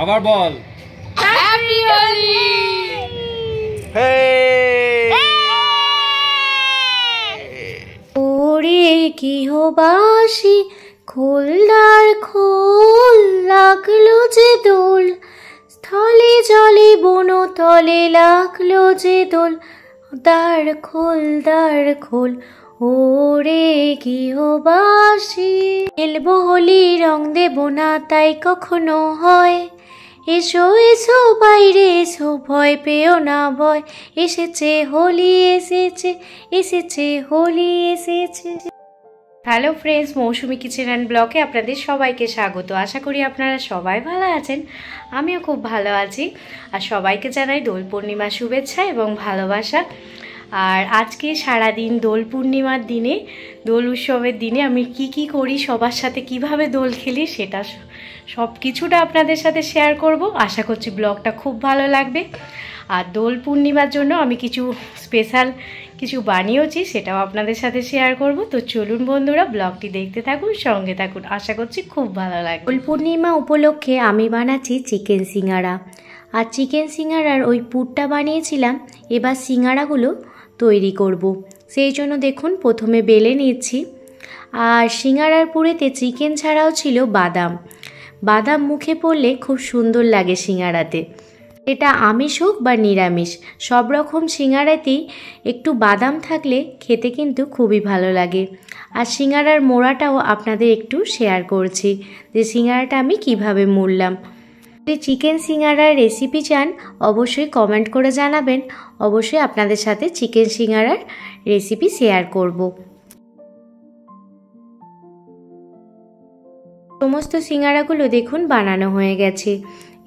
আবার বল হ্যাপি হোলি। ওরে গৃহবাসী খোলদার খোল, লাগলো যে দোল, স্থলে জলে বনতলে লাগলো যে দোল, দ্বার খোল দ্বার খোল, ওরে গৃহবাসী। খেলবো হোলি রং দেব না তাই কখনো হয়, এসো এসো বাইরে এসো ভয় পেও না ভয়, এসেছে হোলি এসেছে, এসেছে হোলি এসেছে। Hello friends, Mousumi kitchen and ব্লগে আপনাদের সবাইকে স্বাগত। আশা করি আপনারা সবাই ভালো আছেন, আমিও খুব ভালো আছি। আর সবাইকে জানাই দোল পূর্ণিমার শুভেচ্ছা এবং ভালোবাসা। আর আজকে সারাদিন দোল পূর্ণিমার দিনে, দোল উৎসবের দিনে আমি কি করি, সবার সাথে কিভাবে দোল খেলি, সেটা সব কিছুটা আপনাদের সাথে শেয়ার করব। আশা করছি ব্লগটা খুব ভালো লাগবে। আর দোল পূর্ণিমার জন্য আমি কিছু স্পেশাল কিছু বানিয়েছি, সেটাও আপনাদের সাথে শেয়ার করব। তো চলুন বন্ধুরা, ব্লগটি দেখতে থাকুন, সঙ্গে থাকুন, আশা করছি খুব ভালো লাগবে। দোল পূর্ণিমা উপলক্ষে আমি বানাচ্ছি চিকেন সিঙ্গারা। আর চিকেন সিঙ্গারার ওই পুরটা বানিয়েছিলাম, এবার সিঙ্গারাগুলো তৈরি করব। সেই জন্য দেখুন প্রথমে বেলে নিচ্ছি। আর সিঙ্গারার পুরেতে চিকেন ছাড়াও ছিল বাদাম। বাদাম মুখে পড়লে খুব সুন্দর লাগে সিঙ্গারাতে, এটা আমিষ হোক বা নিরামিষ, সব রকম সিঙ্গারাতেই একটু বাদাম থাকলে খেতে কিন্তু খুবই ভালো লাগে। আর সিঙ্গারার মোড়াটাও আপনাদের একটু শেয়ার করছি যে সিঙ্গারাটা আমি কিভাবে মুড়লাম। যদি চিকেন সিঙ্গারার রেসিপি চান অবশ্যই কমেন্ট করে জানাবেন, অবশ্যই আপনাদের সাথে চিকেন সিঙ্গারার রেসিপি শেয়ার করব। সমস্ত সিঙ্গারাগুলো দেখুন বানানো হয়ে গেছে।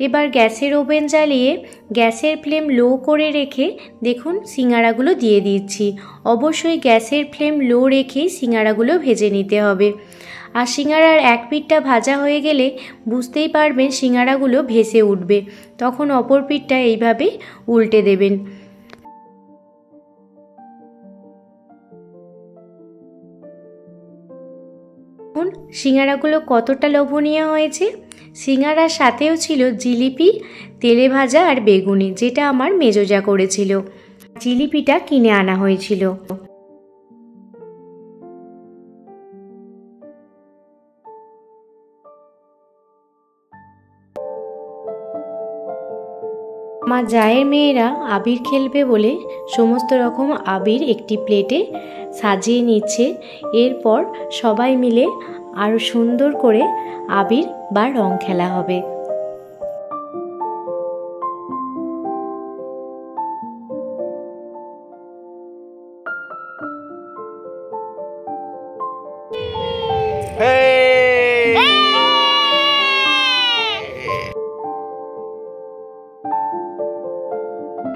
এবার গ্যাসের ওভেন জ্বালিয়ে গ্যাসের ফ্লেম লো করে রেখে দেখুন সিঙ্গারাগুলো দিয়ে দিচ্ছি। অবশ্যই গ্যাসের ফ্লেম লো রেখেই সিঙ্গারাগুলো ভেজে নিতে হবে। আর সিঙ্গারার এক পিঠটা ভাজা হয়ে গেলে বুঝতেই পারবেন সিঙ্গারাগুলো ভেসে উঠবে, তখন অপর পিঠটা এইভাবে উল্টে দেবেন। সিঙ্গারাগুলো কতটা লোভনীয় হয়েছে। সিঙ্গারার সাথেও ছিল জিলিপি, তেলে ভাজা আর বেগুনি, যেটা আমার মেজোজা করেছিল। জিলিপিটা কিনে আনা হয়েছিল। আমার জায়ের মেয়েরা আবির খেলবে বলে সমস্ত রকম আবির একটি প্লেটে সাজিয়ে নিচ্ছে। এরপর সবাই মিলে আরও সুন্দর করে আবির বা রং খেলা হবে।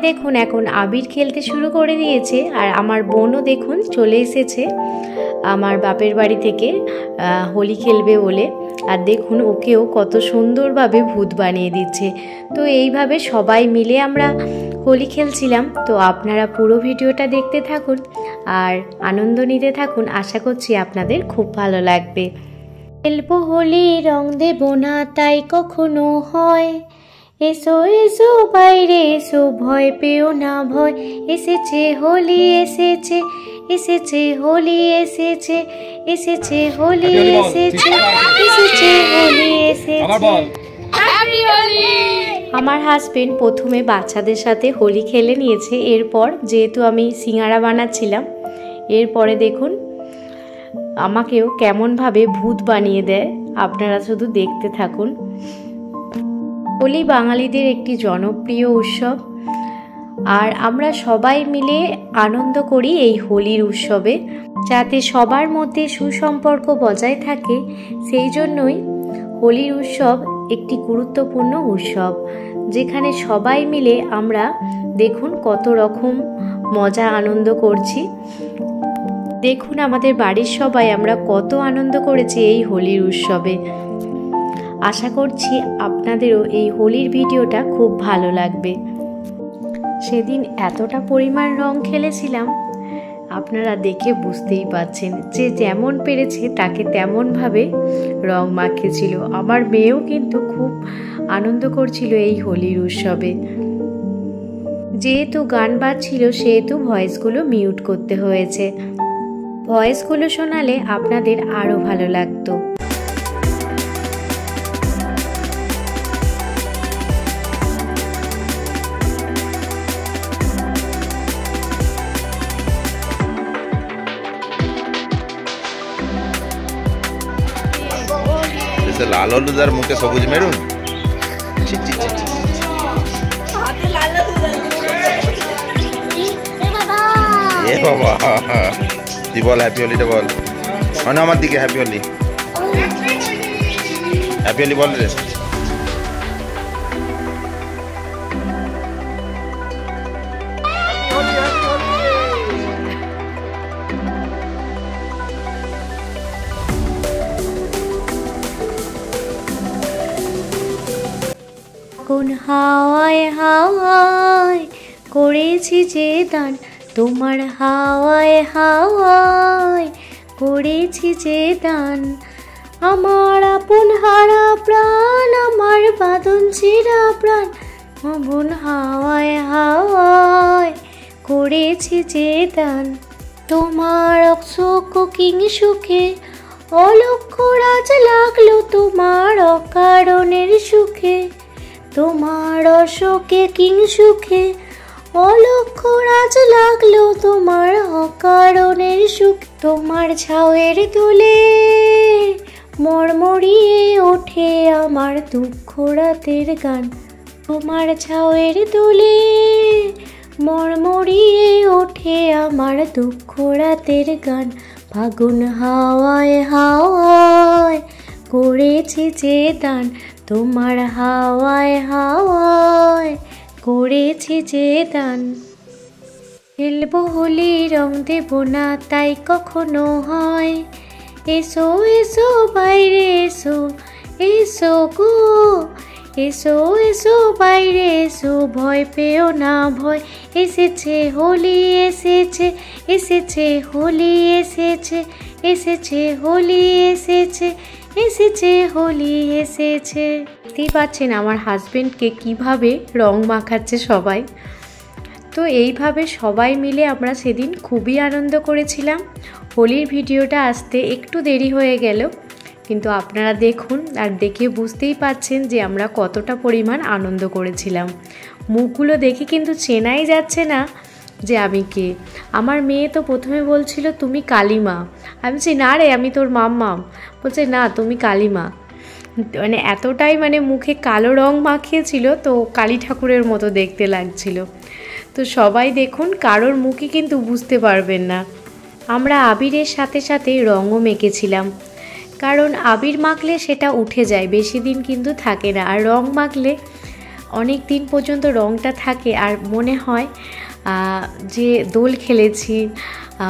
দেখুন এখন আবির খেলতে শুরু করে দিয়েছে। আর আমার বোনও দেখুন চলে এসেছে আমার বাপের বাড়ি থেকে হোলি খেলবে বলে। আর দেখুন ওকেও কত সুন্দরভাবে ভূত বানিয়ে দিচ্ছে। তো এইভাবে সবাই মিলে আমরা হোলি খেলছিলাম। তো আপনারা পুরো ভিডিওটা দেখতে থাকুন আর আনন্দ নিতে থাকুন, আশা করছি আপনাদের খুব ভালো লাগবে। খেলবো হোলি রং দেব না তাই কখনো হয়, এসো এসো বাইরে এসো ভয় পেও না ভয়, এসেছে হোলি এসেছে, এসেছে হোলি এসেছে, এসেছে হোলি এসেছে, এসেছে হোলি এসেছে। আমার হাজবেন্ড প্রথমে বাচ্চাদের সাথে হোলি খেলে নিয়েছে। এরপর যেহেতু আমি সিঙ্গারা বানাচ্ছিলাম, এরপরে দেখুন আমাকেও কেমনভাবে ভূত বানিয়ে দেয়, আপনারা শুধু দেখতে থাকুন। হোলি বাঙালিদের একটি জনপ্রিয় উৎসব। আর আমরা সবাই মিলে আনন্দ করি এই হোলির উৎসবে, যাতে সবার মধ্যে সুসম্পর্ক বজায় থাকে। সেই জন্যই হোলির উৎসব একটি গুরুত্বপূর্ণ উৎসব, যেখানে সবাই মিলে আমরা দেখুন কত রকম মজা আনন্দ করছি। দেখুন আমাদের বাড়ির সবাই আমরা কত আনন্দ করেছি এই হোলির উৎসবে। আশা করছি আপনাদেরও এই হোলির ভিডিওটা খুব ভালো লাগবে। সেদিন এতটা পরিমাণ রং খেলেছিলাম, আপনারা দেখে বুঝতেই পারছেন যে যেমন পেরেছে তাকে তেমনভাবে রং মাখিয়েছিল। আমার মেয়েও কিন্তু খুব আনন্দ করছিল এই হোলির উৎসবে। যেহেতু গান বাজছিল সেহেতু ভয়েসগুলো মিউট করতে হয়েছে। ভয়েসগুলো শোনালে আপনাদের আরও ভালো লাগতো। লাল হলুদ আর মুখে সবুজ মেরুন। এ বাবা, তুই বল হ্যাপি হোলিটা বল। মানে আমার দিকে হ্যাপি হোলি, হ্যাপি হোলি বল রে। কোন হাওয়ায় হাওয়ায় করেছি যে দান, তোমার হাওয়ায় হাওয়ায় করেছি যে দান। আমার আপন হারা প্রাণ, আমার বাঁধন ছিঁড়া প্রাণ, আপন হাওয়ায় হাওয়ায় করেছি যে দান। তোমার অশোক কিং সুখে অলক্ষ রাজ লাগলো, তোমার অকারণের সুখে, তোমার অশোকে কিং সুখে অলক্ষ রাজ লাগলো, তোমার অকারণের সুখ। তোমার ছাউয়ের দোলে মরমরিয়ে ওঠে আমার দুঃখ রাতের গান, তোমার ছাউয়ের দোলে মরমরিয়ে ওঠে আমার দুঃখ রাতের গান। ফাগুন হাওয়ায় হাওয়ায় করেছি যে দান, তোমার হাওয়ায় হাওয়ায় করেছি যে দান। খেলবো হোলি রং দেব না তাই কখনো হয়, এসো এসো বাইরে এসো, এসো গো এসো এসো বাইরে এসো, ভয় পেও না ভয় এসেছে হোলি এসেছে, এসেছে হোলি এসেছে, এসেছে হোলি এসেছে, এসেছে হোলি এসেছে। দেখতেই পাচ্ছেন আমার হাজবেন্ডকে কিভাবে রং মাখাচ্ছে সবাই। তো এইভাবে সবাই মিলে আমরা সেদিন খুবই আনন্দ করেছিলাম। হোলির ভিডিওটা আসতে একটু দেরি হয়ে গেল, কিন্তু আপনারা দেখুন আর দেখে বুঝতেই পাচ্ছেন যে আমরা কতটা পরিমাণ আনন্দ করেছিলাম। মুখগুলো দেখে কিন্তু চেনাই যাচ্ছে না যে আমি কে। আমার মেয়ে তো প্রথমে বলছিল তুমি কালিমা, আমি বলছি না রে আমি তোর মাম্মাম, বলছে না তুমি কালিমা। মানে এতটাই মানে মুখে কালো রং মাখিয়েছিল তো কালী ঠাকুরের মতো দেখতে লাগছিল। তো সবাই দেখুন কারোর মুখে কিন্তু বুঝতে পারবেন না। আমরা আবিরের সাথে সাথে রঙও মেখেছিলাম, কারণ আবির মাখলে সেটা উঠে যায়, বেশি দিন কিন্তু থাকে না। আর রং মাখলে অনেক দিন পর্যন্ত রংটা থাকে আর মনে হয় যে দোল খেলেছি,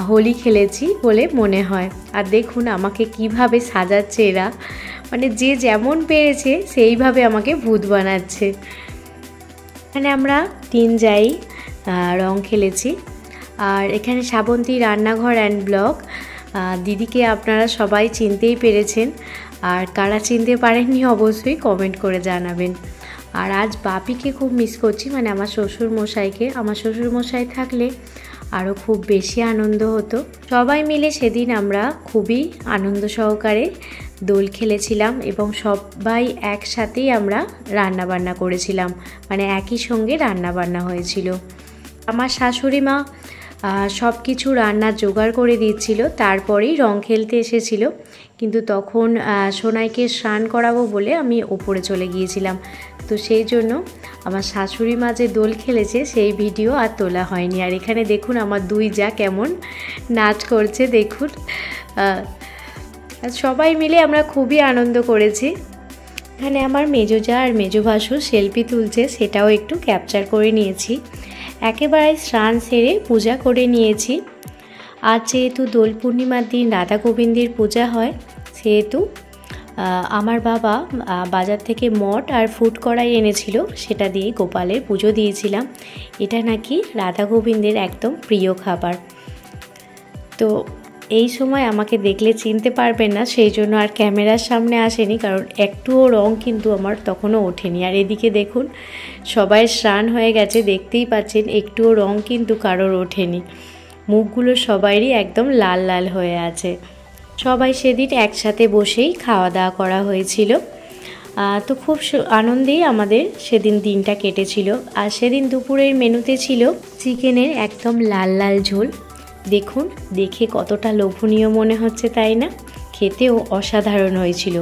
হোলি খেলেছি বলে মনে হয়। আর দেখুন আমাকে কিভাবে সাজাচ্ছে এরা, মানে যে যেমন পেরেছে সেইভাবে আমাকে ভূত বানাচ্ছে। এখানে আমরা 3 যাই রং খেলেছি। আর এখানে শ্রাবন্তী রান্নাঘর অ্যান্ড ব্লগ, দিদিকে আপনারা সবাই চিনতেই পেরেছেন, আর কারা চিনতে পারেননি অবশ্যই কমেন্ট করে জানাবেন। আর আজ বাপিকে খুব মিস করছি, মানে আমার শ্বশুরমশাইকে। আমার শ্বশুরমশাই থাকলে আরও খুব বেশি আনন্দ হতো। সবাই মিলে সেদিন আমরা খুবই আনন্দ সহকারে দোল খেলেছিলাম এবং সবাই একসাথেই আমরা রান্নাবান্না করেছিলাম, মানে একই সঙ্গে রান্নাবান্না হয়েছিল। আমার শাশুড়ি মা সব কিছু রান্নার জোগাড় করে দিচ্ছিল, তারপরেই রং খেলতে এসেছিল। কিন্তু তখন সোনাইকে স্নান করাবো বলে আমি ওপরে চলে গিয়েছিলাম, তো সেই জন্য আমার শাশুড়ি মা যে দোল খেলেছে সেই ভিডিও আর তোলা হয়নি। আর এখানে দেখুন আমার 2 যা কেমন নাচ করছে দেখুন। সবাই মিলে আমরা খুবই আনন্দ করেছি। এখানে আমার মেজো যা আর মেজো ভাসুর সেলফি তুলছে, সেটাও একটু ক্যাপচার করে নিয়েছি। একেবারে স্নান সেরে পূজা করে নিয়েছি। আজ যেহেতু দোল পূর্ণিমার দিন রাধা গোবিন্দের পূজা হয়, সেহেতু আমার বাবা বাজার থেকে মঠ আর ফুড কড়াই এনেছিল, সেটা দিয়ে গোপালের পুজো দিয়েছিলাম। এটা নাকি রাধা গোবিন্দের একদম প্রিয় খাবার। তো এই সময় আমাকে দেখলে চিনতে পারবেন না, সেই জন্য আর ক্যামেরার সামনে আসেনি, কারণ একটুও রং কিন্তু আমার তখনও ওঠেনি। আর এদিকে দেখুন সবাই স্নান হয়ে গেছে, দেখতেই পাচ্ছেন একটুও রং কিন্তু কারোর ওঠেনি। মুখগুলো সবারই একদম লাল লাল হয়ে আছে। সবাই সেদিন একসাথে বসেই খাওয়া দাওয়া করা হয়েছিল। তো খুব আনন্দেই আমাদের সেদিন দিনটা কেটেছিল। আর সেদিন দুপুরের মেনুতে ছিল চিকেনের একদম লাল লাল ঝোল। দেখুন দেখে কতটা লোভনীয় মনে হচ্ছে, তাই না? খেতেও অসাধারণ হয়েছিল।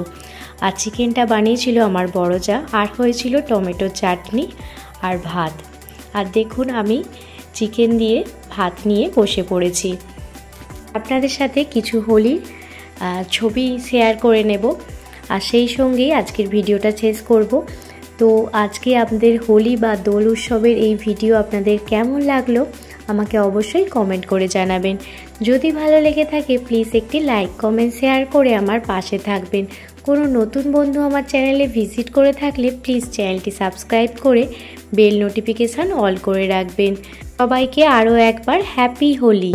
আর চিকেনটা বানিয়েছিল আমার বড় যা, আর হয়েছিল টমেটো চাটনি আর ভাত। আর দেখুন আমি চিকেন দিয়ে ভাত নিয়ে বসে পড়েছি। আপনাদের সাথে কিছু হোলির ছবি শেয়ার করে নেব, আর সেই সঙ্গেই আজকের ভিডিওটা শেষ করব। তো আজকে আপনাদের হোলি বা দোল উৎসবের এই ভিডিও আপনাদের কেমন লাগলো আমাকে অবশ্যই কমেন্ট করে জানাবেন। যদি ভালো লেগে থাকে প্লিজ একটি লাইক কমেন্ট শেয়ার করে আমার পাশে থাকবেন। কোনো নতুন বন্ধু আমার চ্যানেলে ভিজিট করে থাকলে প্লিজ চ্যানেলটি সাবস্ক্রাইব করে বেল নোটিফিকেশান অল করে রাখবেন। সবাইকে আরও একবার হ্যাপি হোলি।